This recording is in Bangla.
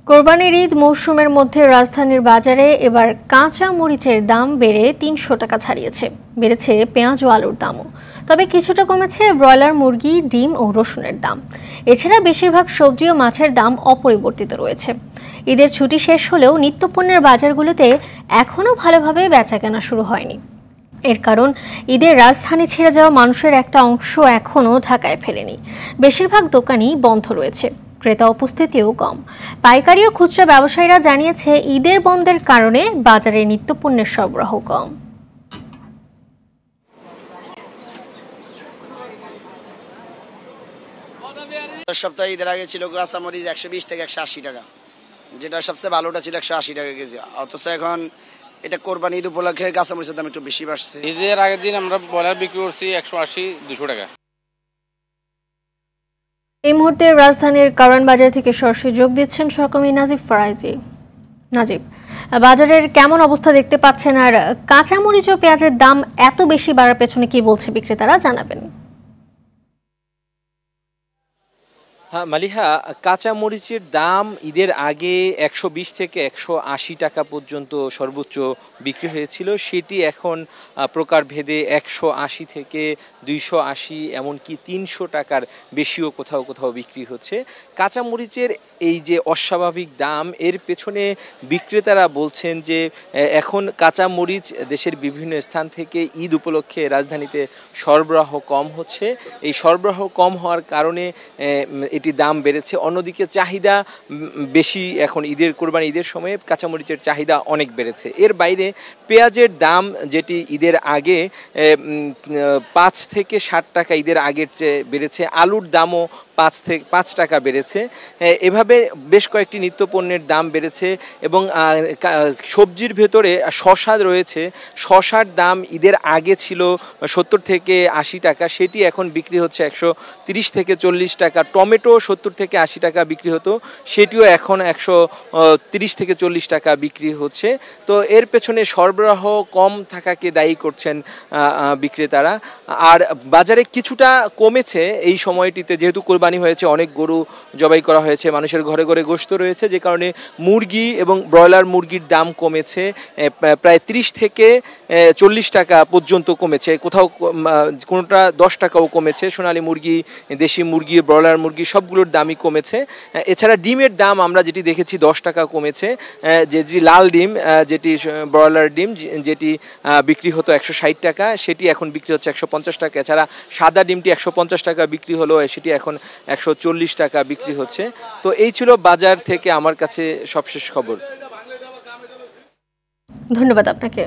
কোরবানির ঈদ মৌসুমের মধ্যে রাজধানীর বাজারে এবার কাঁচা মরিচের দাম বেড়ে ৩০০ টাকা ছাড়িয়েছে। বেড়েছে পেঁয়াজ ও আলুর দামও, তবে কিছুটা কমেছে ব্রয়লার মুরগি, ডিম ও রসুনের দাম। এছাড়া বেশিরভাগ সবজি ও মাছের দাম অপরিবর্তিত রয়েছে। ঈদের ছুটি শেষ হলেও নিত্যপণ্যের বাজারগুলোতে এখনও ভালোভাবে বেচাকেনা শুরু হয়নি। এর কারণ ঈদের রাজধানী ছেড়ে যাওয়া মানুষের একটা অংশ এখনও ঢাকায় ফেরেনি। বেশিরভাগ দোকানই বন্ধ রয়েছে, ক্রেতা উপস্থিতিও কম। পাইকারি ও খুচরা ব্যবসায়ীরা জানিয়েছে ঈদের বন্ধের কারণে বাজারে নিত্যপণ্যের সরবরাহ কম। সপ্তাহে ঈদের আগে ছিল কাঁচামরিচ 120 থেকে 180 টাকা, যেটা সবচেয়ে ভালোটা ছিল 180 টাকা কেজি। অথচ এখন এটা কোরবানি ঈদ উপলক্ষে কাঁচামরিচের দাম একটু বেশি বাড়ছে। ঈদের আগের দিন আমরা ব্রয়লার বিক্রি করছি 180-200 টাকা। এই মুহূর্তে রাজধানীর কারওয়ান বাজার থেকে সরাসরি যোগ দিচ্ছেন সহকর্মী নাজিব ফরাইজি। নাজিব, বাজারের কেমন অবস্থা দেখতে পাচ্ছেন, আর কাঁচামরিচ ও পেঁয়াজের দাম এত বেশি বাড়ার পেছনে কি বলছে বিক্রেতারা, জানাবেন। হ্যাঁ মালিহা, কাঁচা মরিচের দাম ঈদের আগে 120 থেকে 180 টাকা পর্যন্ত সর্বোচ্চ বিক্রি হয়েছিল। সেটি এখন প্রকারভেদে 180 থেকে 280, এমনকি 300 টাকার বেশিও কোথাও কোথাও বিক্রি হচ্ছে। কাঁচা মরিচের এই যে অস্বাভাবিক দাম, এর পেছনে বিক্রেতারা বলছেন যে এখন কাঁচা মরিচ দেশের বিভিন্ন স্থান থেকে ঈদ উপলক্ষে রাজধানীতে সরবরাহ কম হচ্ছে। এই সরবরাহ কম হওয়ার কারণে এটি দাম বেড়েছে। অন্যদিকে চাহিদা বেশি, এখন কোরবানি ঈদের সময়ে কাঁচামরিচের চাহিদা অনেক বেড়েছে। এর বাইরে পেঁয়াজের দাম, যেটি ঈদের আগে 5 থেকে 60 টাকা ঈদের আগের চেয়ে বেড়েছে। আলুর দামও 5 টাকা বেড়েছে। এভাবে বেশ কয়েকটি নিত্যপণ্যের দাম বেড়েছে। এবং সবজির ভেতরে শসা রয়েছে। শসার দাম ঈদের আগে ছিল 70 থেকে 80 টাকা, সেটি এখন বিক্রি হচ্ছে 130 থেকে 40 টাকা। টমেটো 70 থেকে 80 টাকা বিক্রি হতো, সেটিও এখন 130 থেকে 40 টাকা বিক্রি হচ্ছে। তো এর পেছনে সরবরাহ কম থাকাকে দায়ী করছেন বিক্রেতারা। আর বাজারে কিছুটা কমেছে এই সময়টিতে, যেহেতু কোরবানি হয়েছে, অনেক গরু জবাই করা হয়েছে, মানুষের ঘরে ঘরে গোশত রয়েছে, যে কারণে মুরগি এবং ব্রয়লার মুরগির দাম কমেছে। প্রায় 30 থেকে 40 টাকা পর্যন্ত কমেছে, কোথাও কোনোটা 10 টাকাও কমেছে। সোনালী মুরগি, দেশি মুরগি, ব্রয়লার মুরগি সবগুলোর দামই কমেছে। এছাড়া ডিমের দাম আমরা যেটি দেখেছি 10 টাকা কমেছে। যেটি লাল ডিম, যেটি ব্রয়লার ডিম, যেটি বিক্রি হতো 160 টাকা, সেটি এখন বিক্রি হচ্ছে 150 টাকা। এছাড়া সাদা ডিমটি 150 টাকা বিক্রি হলো, সেটি এখন 140 টাকা বিক্রি হচ্ছে। তো এই ছিল বাজার থেকে আমার কাছে সবশেষ খবর। ধন্যবাদ আপনাকে।